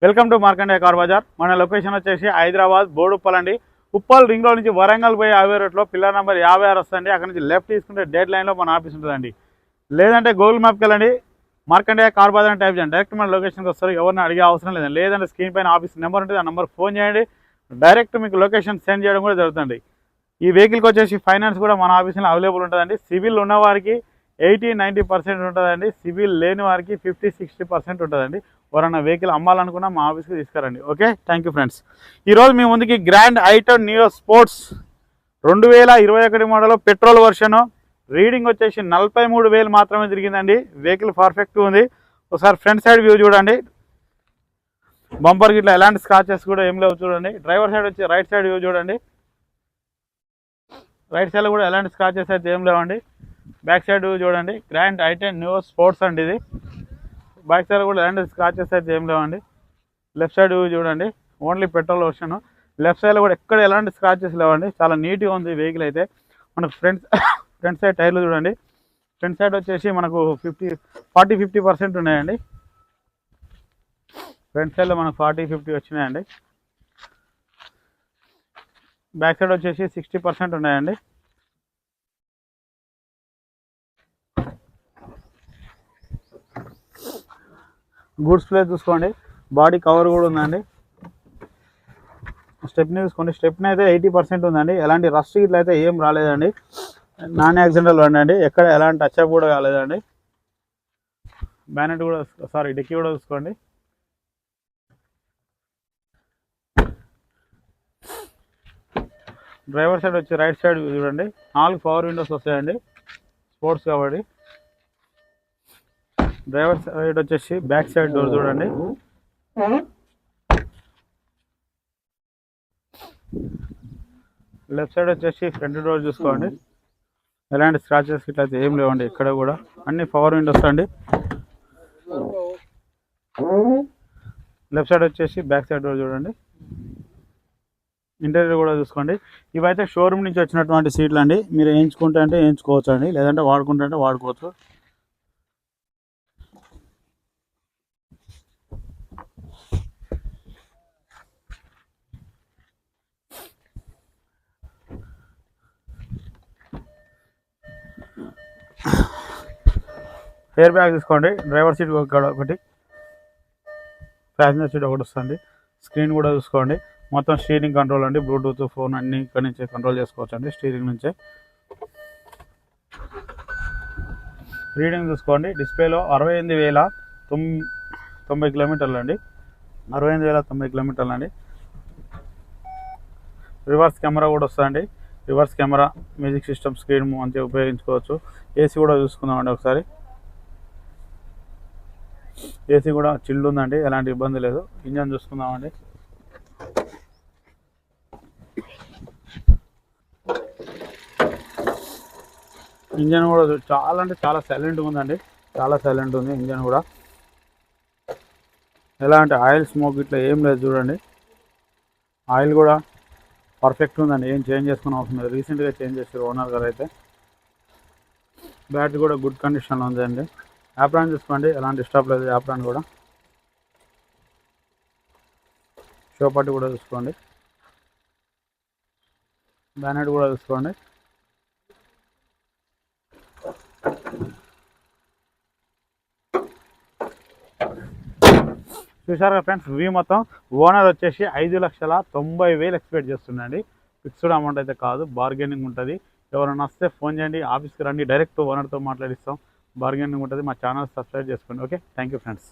Welcome to Markande car bazaar. మన location వచ్చేసి హైదరాబాద్ బోడుప్పల్ అండి. ఉప్పల్ రింగ్ రోడ్ నుంచి వరంగల్ పోయి హైవే రోడ్లో పిల్లర్ నెంబర్ 56 వస్తుంది. అక్కడ నుంచి లెఫ్ట్ తీసుకుంటే డెడ్ లైన్లో మన ఆఫీస్ ఉంటుందండి. లేదంటే గూగుల్ మ్యాప్కి వెళ్ళండి, మార్కండే కార్ బజార్ అని టైప్ చేయండి, డైరెక్ట్ మన లొకేషన్కి వస్తారు. ఎవరిని అడిగే అవసరం లేదండి. లేదంటే స్క్రీన్ పైన ఆఫీస్ నెంబర్ ఉంటుంది, ఆ నెంబర్ ఫోన్ చేయండి, డైరెక్ట్ మీకు లొకేషన్ సెండ్ చేయడం కూడా జరుగుతుంది. ఈ వెహికల్కి వచ్చేసి ఫైనాన్స్ కూడా మన ఆఫీస్లో అవైలబుల్ ఉంటుందండి. సివిల్ ఉన్నవారికి 80-90% ఉంటుందండి. సివిల్ లేని వారికి 50-60% ఉంటుందండి. ఎవరైనా వెహికల్ అమ్మాలనుకున్నా మా ఆఫీస్కి తీసుకురండి. Okay, thank you friends. ఈరోజు మీ ముందుకి grand i ten Neo sports 2021 model petrol version. Reading వచ్చేసి 43,000 మాత్రమే తిరిగిందండి. వెహికల్ పర్ఫెక్ట్ ఉంది. ఒకసారి ఫ్రంట్ సైడ్ వ్యూ చూడండి. బంపర్ గిట్లా ఎలాంటి స్క్రాచెస్ కూడా ఏం లేవు చూడండి. డ్రైవర్ సైడ్ వచ్చి రైట్ సైడ్ వ్యూ చూడండి. రైట్ సైడ్లో కూడా ఎలాంటి స్క్రాచెస్ అయితే ఏం లేవండి. బ్యాక్ సైడ్ చూడండి. గ్రాండ్ ఐటన్ నియో స్పోర్ట్స్ అండి ఇది. బ్యాక్ సైడ్ కూడా ఎలాంటి స్క్రాచెస్ అయితే ఏం లేవండి. లెఫ్ట్ సైడ్ చూడండి, ఓన్లీ పెట్రోల్ వర్షన్. లెఫ్ట్ సైడ్లో కూడా ఎక్కడ ఎలాంటి స్క్రాచెస్ లేవండి. చాలా నీట్గా ఉంది వెహికల్ అయితే. మనకు ఫ్రంట్ సైడ్ టైర్లు చూడండి. ఫ్రంట్ సైడ్ వచ్చేసి మనకు 40-50% ఉన్నాయండి. ఫ్రంట్ సైడ్లో మనకు 40-50 వచ్చినాయండి. బ్యాక్ సైడ్ వచ్చేసి 60% ఉన్నాయండి. గూడ్స్ ప్లేస్ చూసుకోండి. బాడీ కవర్ కూడా ఉందండి. స్టెప్ని చూసుకోండి. స్టెప్ని అయితే 80% ఉందండి. ఎలాంటి రస్ట్ ఇట్లా అయితే ఏం రాలేదండి. నాన్ యాక్సిడెంటల్ అండి. ఎక్కడ ఎలాంటి టచ్అప్ కూడా కాలేదండి. బ్యానెట్ కూడా డిక్కీ కూడా చూసుకోండి. డ్రైవర్ సైడ్ వచ్చి రైట్ సైడ్ చూడండి. 4 పవర్ విండోస్ వస్తాయండి, స్పోర్ట్స్ కాబట్టి. డ్రైవర్ సైడ్ వచ్చేసి బ్యాక్ సైడ్ డోర్ చూడండి. లెఫ్ట్ సైడ్ వచ్చేసి ఫ్రంట్ డోర్ చూసుకోండి. ఎలాంటి స్క్రాచెస్ ఇట్లా అయితే ఏం లేవండి ఇక్కడ కూడా. అన్ని పవర్ విండోస్ అండి. లెఫ్ట్ సైడ్ వచ్చేసి బ్యాక్ సైడ్ డోర్ చూడండి. ఇంటీరియర్ కూడా చూసుకోండి. ఇవైతే షోరూమ్ నుంచి వచ్చినటువంటి సీట్లు అండి. మీరు వేయించుకుంటే అంటే వేయించుకోవచ్చు అండి, లేదంటే వాడుకుంటే అంటే వాడుకోవచ్చు. ఎయిర్ బ్యాగ్ తీసుకోండి. డ్రైవర్ సీట్ ఒకటి, ప్యాసింజర్ సీట్ ఒకటి వస్తుంది. స్క్రీన్ కూడా చూసుకోండి. మొత్తం స్టీరింగ్ కంట్రోల్ అండి. బ్లూటూత్ ఫోన్ అన్ని ఇక్కడ నుంచే కంట్రోల్ చేసుకోవచ్చు అండి, స్టీరింగ్ నుంచే. రీడింగ్ చూసుకోండి. డిస్ప్లేలో 68,090 కిలోమీటర్లు అండి. 68,090 కిలోమీటర్లు అండి. రివర్స్ కెమెరా కూడా వస్తుందండి. Reverse camera, music system, screen మంచిగా ఉపయోగించుకోవచ్చు. ఏసీ కూడా చూసుకుందామండి ఒకసారి. ఏసీ కూడా చిల్డ్ ఉందండి, ఎలాంటి ఇబ్బంది లేదు. ఇంజన్ చూసుకుందామండి. ఇంజన్ కూడా చాలా అంటే చాలా సైలెంట్గా ఉందండి. చాలా సైలెంట్ ఉంది ఇంజన్ కూడా. ఎలాంటి ఆయిల్ స్మోక్ ఇట్లా ఏం లేదు చూడండి. ఆయిల్ కూడా పర్ఫెక్ట్ ఉందండి, ఏం చేంజ్ చేసుకుని అవసరం లేదు. రీసెంట్గా చేంజ్ చేశారు ఓనర్ గారు అయితే. బ్యాటరీ కూడా గుడ్ కండిషన్లో ఉందండి. యాప్రాన్ చూసుకోండి, ఎలాంటి డిస్టర్బ్ లేదు. యాప్రాన్ కూడా. షో పట్టి కూడా చూసుకోండి. బ్యానెట్ కూడా చూసుకోండి. చూసారుగా ఫ్రెండ్స్, వ్యూ మొత్తం. ఓనర్ వచ్చేసి 5,90,000 ఎక్స్పెక్ట్ చేస్తుండండి. ఫిక్స్డ్ అమౌంట్ అయితే కాదు, బార్గెనింగ్ ఉంటుంది. ఎవరైనా వస్తే ఫోన్ చేయండి, ఆఫీస్కి రండి, డైరెక్ట్ ఓనర్తో మాట్లాడిస్తాం. బార్గెనింగ్ ఉంటుంది. మా ఛానల్ సబ్స్క్రైబ్ చేసుకోండి. Okay, thank you friends.